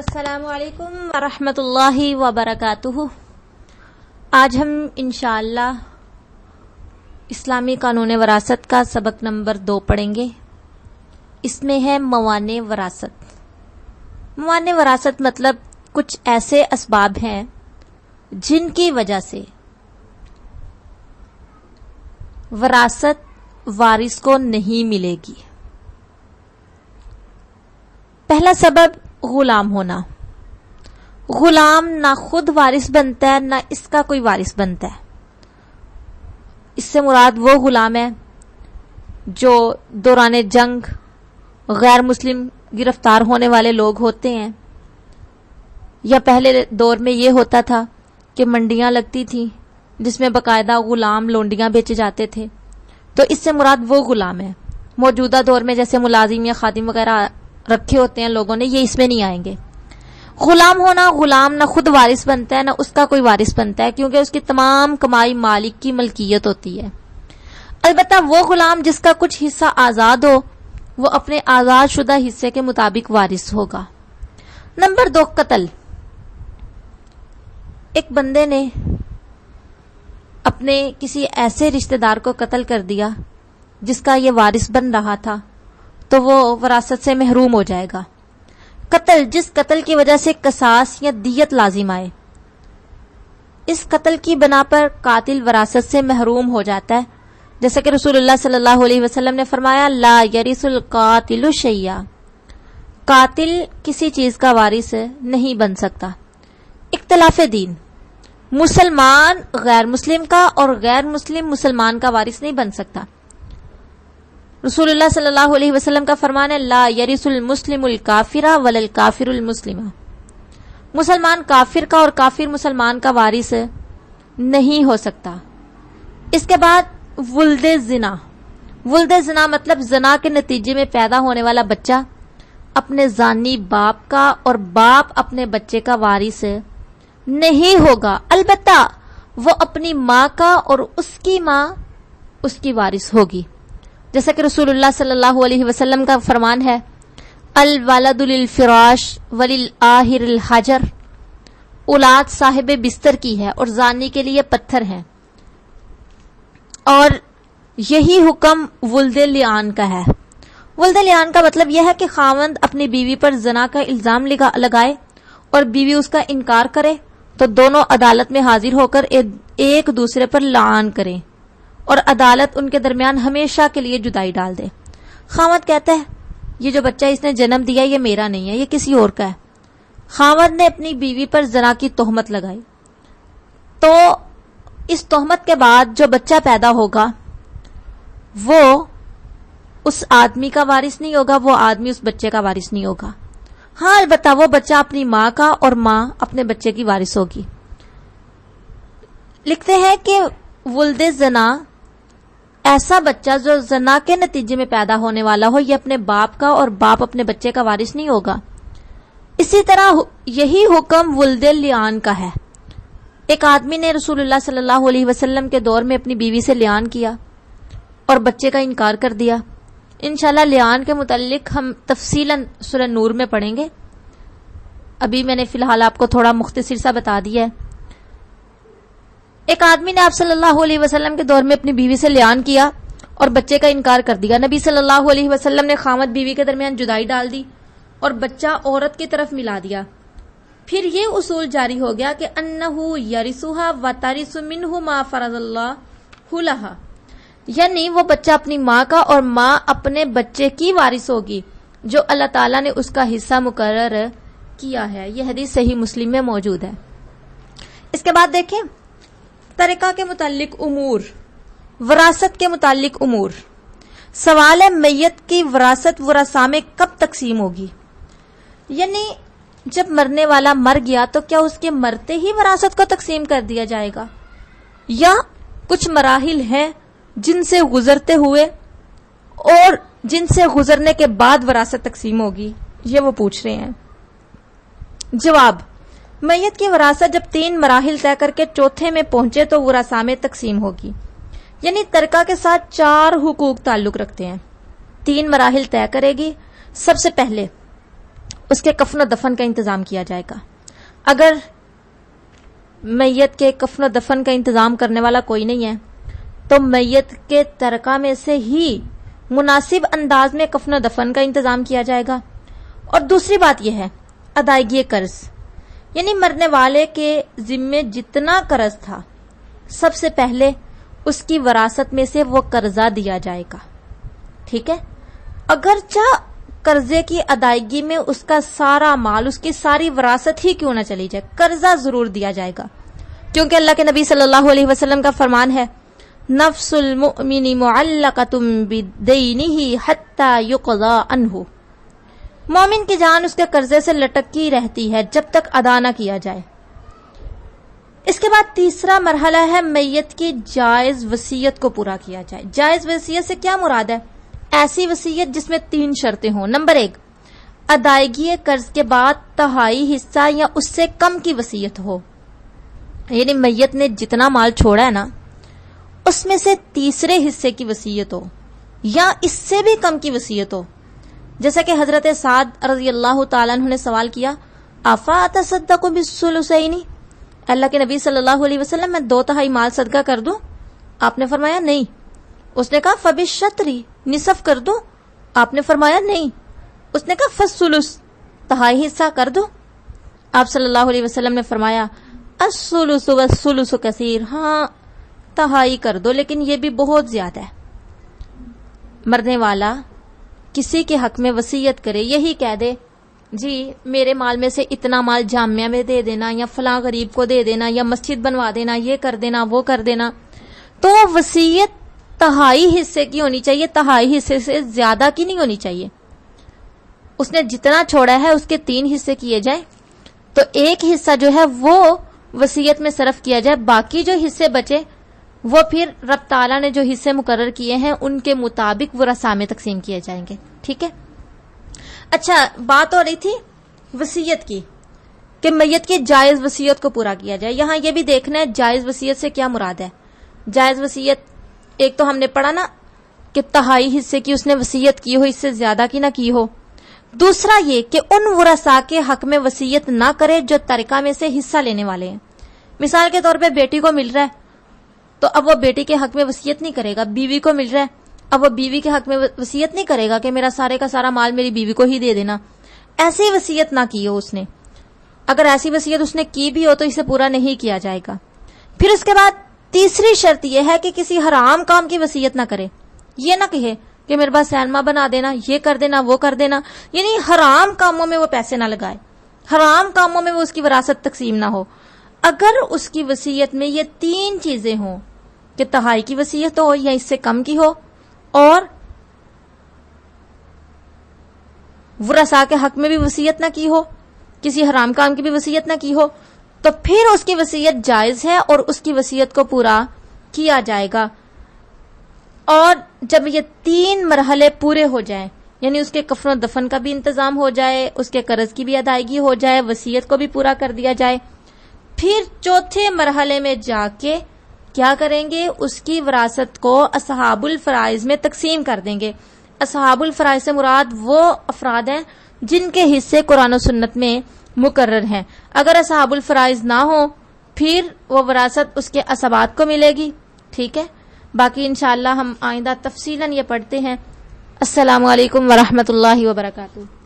السلام علیکم ورحمۃ اللہ وبرکاتہ۔ آج ہم انشاءاللہ اسلامی قانون وراثت کا سبق نمبر 2 پڑھیں گے۔ اس میں ہے موانع وراثت۔ موانع وراثت مطلب کچھ ایسے اسباب ہیں جن کی وجہ سے وراثت وارث کو نہیں ملے گی۔ پہلا سبب غلام ہونا۔ غلام نہ خود وارث بنتا ہے نہ اس کا کوئی وارث بنتا ہے۔ اس سے مراد وہ غلام ہے جو دوران جنگ غیر مسلم گرفتار ہونے والے لوگ ہوتے ہیں، یا پہلے دور میں یہ ہوتا تھا کہ منڈیاں لگتی تھیں جس میں باقاعدہ غلام لونڈیاں بیچے جاتے تھے، تو اس سے مراد وہ غلام ہے۔ موجودہ دور میں جیسے ملازم یا خادم وغیرہ رکھے ہوتے ہیں لوگوں نے، یہ اس میں نہیں آئیں گے۔ غلام ہونا، غلام نہ خود وارث بنتا ہے نہ اس کا کوئی وارث بنتا ہے، کیونکہ اس کی تمام کمائی مالک کی ملکیت ہوتی ہے۔ البتہ وہ غلام جس کا کچھ حصہ آزاد ہو، وہ اپنے آزاد شدہ حصے کے مطابق وارث ہوگا۔ نمبر 2، قتل۔ ایک بندے نے اپنے کسی ایسے رشتہ دار کو قتل کر دیا جس کا یہ وارث بن رہا تھا، تو وہ وراثت سے محروم ہو جائے گا۔ قتل، جس قتل کی وجہ سے قصاص یا دیت لازم آئے، اس قتل کی بنا پر قاتل وراثت سے محروم ہو جاتا ہے، جیسا کہ رسول اللہ صلی اللہ علیہ وسلم نے فرمایا، لا یرث القاتل شیئا، قاتل کسی چیز کا وارث نہیں بن سکتا۔ اختلاف دین، مسلمان غیر مسلم کا اور غیر مسلم مسلمان کا وارث نہیں بن سکتا۔ رسول اللہ صلی اللہ علیہ وسلم کا فرمان ہے، لا یرث المسلم الکافر ولا الکافر المسلم، مسلمان کافر کا اور کافر مسلمان کا وارث نہیں ہو سکتا۔ اس کے بعد ولد زنا۔ ولد زنا مطلب زنا کے نتیجے میں پیدا ہونے والا بچہ اپنے زانی باپ کا اور باپ اپنے بچے کا وارث نہیں ہوگا، البتہ وہ اپنی ماں کا اور اس کی ماں اس کی وارث ہوگی، جیسا کہ رسول اللہ صلی اللہ علیہ وسلم کا فرمان ہے، الولد للفراش وللآہر الحجر، اولاد صاحب بستر کی ہے اور زانی کے لیے پتھر ہے۔ اور یہی حکم ولد لیان کا ہے۔ ولد لیان کا مطلب یہ ہے کہ خاوند اپنی بیوی پر زنا کا الزام لگائے اور بیوی اس کا انکار کرے تو دونوں عدالت میں حاضر ہو کر ایک دوسرے پر لعان کریں اور عدالت ان کے درمیان ہمیشہ کے لیے جدائی ڈال دے۔ خاوند کہتا ہے، یہ جو بچہ اس نے جنم دیا یہ میرا نہیں ہے، یہ کسی اور کا ہے۔ خاوند نے اپنی بیوی پر زنا کی تہمت لگائی، تو اس تہمت کے بعد جو بچہ پیدا ہوگا وہ اس آدمی کا وارث نہیں ہوگا، وہ آدمی اس بچے کا وارث نہیں ہوگا۔ ہاں، البتہ وہ بچہ اپنی ماں کا اور ماں اپنے بچے کی وارث ہوگی۔ لکھتے ہیں کہ ولد زنا، ایسا بچہ جو زنا کے نتیجے میں پیدا ہونے والا ہو، یہ اپنے باپ کا اور باپ اپنے بچے کا وارث نہیں ہوگا۔ اسی طرح یہی حکم ولد لیان کا ہے۔ ایک آدمی نے رسول اللہ صلی اللہ علیہ وسلم کے دور میں اپنی بیوی سے لیان کیا اور بچے کا انکار کر دیا۔ انشاءاللہ لیان کے متعلق ہم تفصیلاً سورہ نور میں پڑھیں گے، ابھی میں نے فی الحال آپ کو تھوڑا مختصر سا بتا دیا ہے۔ ایک آدمی نے آپ صلی اللہ علیہ وسلم کے دور میں اپنی بیوی سے لیان کیا اور بچے کا انکار کر دیا۔ نبی صلی اللہ علیہ وسلم نے خاوند بیوی کے درمیان جدائی ڈال دی اور بچہ عورت کی طرف ملا دیا۔ پھر یہ اصول جاری ہو گیا کہ انہو یرثھا وترث منہ ما فرض اللہ لہا، یعنی وہ بچہ اپنی ماں کا اور ماں اپنے بچے کی وارث ہوگی جو اللہ تعالیٰ نے اس کا حصہ مقرر کیا ہے۔ یہ حدیث صحیح مسلم میں موجود ہے۔ اس کے بعد دیکھیں ترکہ کے متعلق امور، وراثت کے متعلق امور۔ سوال ہے میت کی وراثت ورثاء میں کب تقسیم ہوگی؟ یعنی جب مرنے والا مر گیا تو کیا اس کے مرتے ہی وراثت کو تقسیم کر دیا جائے گا، یا کچھ مراحل ہیں جن سے گزرتے ہوئے اور جن سے گزرنے کے بعد وراثت تقسیم ہوگی؟ یہ وہ پوچھ رہے ہیں۔ جواب، میت کی وراثت جب 3 مراحل طے کر کے چوتھے میں پہنچے تو ورثاء میں تقسیم ہوگی۔ یعنی ترکہ کے ساتھ 4 حقوق تعلق رکھتے ہیں، 3 مراحل طے کرے گی۔ سب سے پہلے اس کے کفن و دفن کا انتظام کیا جائے گا. اگر میت کے کفن و دفن کا انتظام کرنے والا کوئی نہیں ہے تو میت کے ترکہ میں سے ہی مناسب انداز میں کفن و دفن کا انتظام کیا جائے گا. اور دوسری بات یہ ہے ادائیگی قرض، یعنی مرنے والے کے ذمے جتنا قرض تھا سب سے پہلے اس کی وراثت میں سے وہ قرضہ دیا جائے گا. ٹھیک ہے، اگرچہ قرضے کی ادائیگی میں اس کا سارا مال، اس کی ساری وراثت ہی کیوں نہ چلی جائے، قرضہ ضرور دیا جائے گا، کیونکہ اللہ کے نبی صلی اللہ علیہ وسلم کا فرمان ہے نفس المؤمن معلقۃ بدینہ حتی یقضی عنہ. مومن کی جان اس کے قرضے سے لٹکی رہتی ہے جب تک ادا نہ کیا جائے. اس کے بعد تیسرا مرحلہ ہے میت کی جائز وصیت کو پورا کیا جائے. جائز وصیت سے کیا مراد ہے؟ ایسی وصیت جس میں 3 شرطیں ہوں. نمبر 1، ادائیگی قرض کے بعد تہائی حصہ یا اس سے کم کی وصیت ہو، یعنی میت نے جتنا مال چھوڑا ہے نا اس میں سے تیسرے حصے کی وصیت ہو یا اس سے بھی کم کی وصیت ہو. جیسا کہ حضرت سعد رضی اللہ تعالیٰ عنہ نے سوال کیا افا اتصدق بالثلثین، اللہ کے نبی صلی اللہ علیہ وسلم میں 2/3 مال صدقہ کر دوں؟ آپ نے فرمایا نہیں. اس نے کہا فبالشطری، نصف کر دوں؟ آپ نے فرمایا نہیں. اس نے کہا فالثلث، تہائی حصہ کر دو؟ آپ صلی اللہ علیہ وسلم نے فرمایا الثلث والثلث کثیر، ہاں تہائی کر دو لیکن یہ بھی بہت زیادہ ہے. مرنے والا کسی کے حق میں وصیت کرے، یہی کہہ دے جی میرے مال میں سے اتنا مال جامعہ میں دے دینا یا فلاں غریب کو دے دینا یا مسجد بنوا دینا، یہ کر دینا وہ کر دینا، تو وصیت تہائی حصے کی ہونی چاہیے، تہائی حصے سے زیادہ کی نہیں ہونی چاہیے. اس نے جتنا چھوڑا ہے اس کے 3 حصے کیے جائیں تو 1 حصہ جو ہے وہ وصیت میں صرف کیا جائے، باقی جو حصے بچے وہ پھر رب تعالیٰ نے جو حصے مقرر کیے ہیں ان کے مطابق ورثاء میں تقسیم کیے جائیں گے. ٹھیک ہے. اچھا، بات ہو رہی تھی وصیت کی کہ میت کی جائز وصیت کو پورا کیا جائے. یہاں یہ بھی دیکھنا ہے جائز وصیت سے کیا مراد ہے. جائز وصیت ایک تو ہم نے پڑھا نا کہ تہائی حصے کی اس نے وصیت کی ہو، اس سے زیادہ کی نہ کی ہو. دوسرا یہ کہ ان ورثاء کے حق میں وصیت نہ کرے جو ترکہ میں سے حصہ لینے والے ہیں. مثال کے طور پہ بیٹی کو مل رہا ہے تو اب وہ بیٹی کے حق میں وصیت نہیں کرے گا. بیوی کو مل رہا ہے اب وہ بیوی کے حق میں وصیت نہیں کرے گا کہ میرا سارے کا سارا مال میری بیوی کو ہی دے دینا. ایسی وصیت نہ کی ہو اس نے. اگر ایسی وصیت اس نے کی بھی ہو تو اسے پورا نہیں کیا جائے گا. پھر اس کے بعد تیسری شرط یہ ہے کہ کسی حرام کام کی وصیت نہ کرے. یہ نہ کہے کہ میرے پاس سینما بنا دینا، یہ کر دینا وہ کر دینا، یعنی حرام کاموں میں وہ پیسے نہ لگائے، حرام کاموں میں وہ اس کی وراثت تقسیم نہ ہو. اگر اس کی وصیت میں یہ 3 چیزیں ہوں کہ تہائی کی وصیت ہو یا اس سے کم کی ہو اور ورثاء کے حق میں بھی وصیت نہ کی ہو، کسی حرام کام کی بھی وصیت نہ کی ہو، تو پھر اس کی وصیت جائز ہے اور اس کی وصیت کو پورا کیا جائے گا. اور جب یہ 3 مرحلے پورے ہو جائیں، یعنی اس کے کفن و دفن کا بھی انتظام ہو جائے، اس کے قرض کی بھی ادائیگی ہو جائے، وصیت کو بھی پورا کر دیا جائے، پھر چوتھے مرحلے میں جا کے کیا کریں گے؟ اس کی وراثت کو اصحاب الفرائض میں تقسیم کر دیں گے. اصحاب الفرائض سے مراد وہ افراد ہیں جن کے حصے قرآن و سنت میں مقرر ہیں. اگر اصحاب الفرائض نہ ہوں پھر وہ وراثت اس کے اسبات کو ملے گی. ٹھیک ہے، باقی انشاءاللہ ہم آئندہ تفصیلاً یہ پڑھتے ہیں. السلام علیکم ورحمۃ اللہ وبرکاتہ.